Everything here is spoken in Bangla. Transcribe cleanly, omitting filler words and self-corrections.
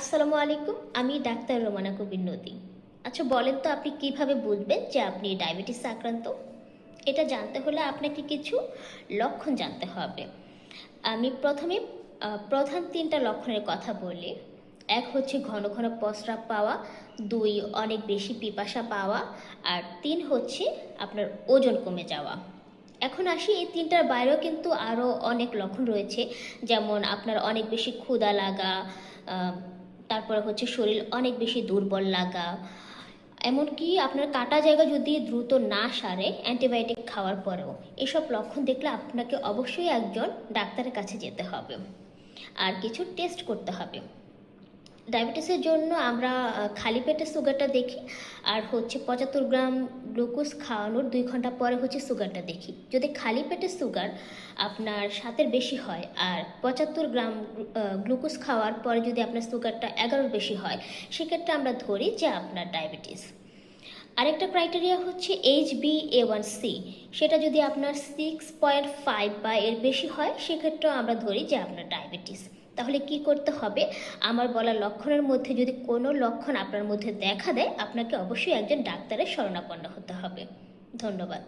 আসসালামু আলাইকুম। আমি ডাক্তার রোমানা কবির নদী। আচ্ছা বলেন তো আপনি কিভাবে বুঝবেন যে আপনি ডায়াবেটিসে আক্রান্ত? এটা জানতে হলে আপনাকে কিছু লক্ষণ জানতে হবে। আমি প্রথমে প্রধান ৩টা লক্ষণের কথা বলি। ১ হচ্ছে ঘন ঘন প্রস্রাব পাওয়া, ২ অনেক বেশি পিপাসা পাওয়া, আর ৩ হচ্ছে আপনার ওজন কমে যাওয়া। এখন আসি এই ৩টার বাইরেও কিন্তু আরও অনেক লক্ষণ রয়েছে, যেমন আপনার অনেক বেশি ক্ষুধা লাগা, আহ, তারপরে হচ্ছে শরীর অনেক বেশি দুর্বল লাগা, এমনকি আপনার কাটা জায়গা যদি দ্রুত না সারে অ্যান্টিবায়োটিক খাওয়ার পরেও। এসব লক্ষণ দেখলে আপনাকে অবশ্যই একজন ডাক্তারের কাছে যেতে হবে আর কিছু টেস্ট করতে হবে। ডায়াবেটিসের জন্য আমরা খালি পেটে সুগারটা দেখি, আর হচ্ছে ৭৫ গ্রাম গ্লুকোজ খাওয়ানোর ২ ঘন্টা পরে হচ্ছে সুগারটা দেখি। যদি খালি পেটে সুগার আপনার ৭-এর বেশি হয় আর ৭৫ গ্রাম গ্লুকোজ খাওয়ার পরে যদি আপনার সুগারটা ১১-এর বেশি হয়, সেক্ষেত্রে আমরা ধরি যে আপনার ডায়াবেটিস। আরেকটা ক্রাইটেরিয়া হচ্ছে HbA1c, সেটা যদি আপনার 6.5 বা এর বেশি হয়, সেক্ষেত্রেও আমরা ধরি যে আপনার ডায়াবেটিস। তাহলে কি করতে হবে? আমার বলা লক্ষণের মধ্যে যদি কোনো লক্ষণ আপনার মধ্যে দেখা দেয়, আপনাকে অবশ্যই একজন ডাক্তারের শরণাপন্ন হতে হবে। ধন্যবাদ।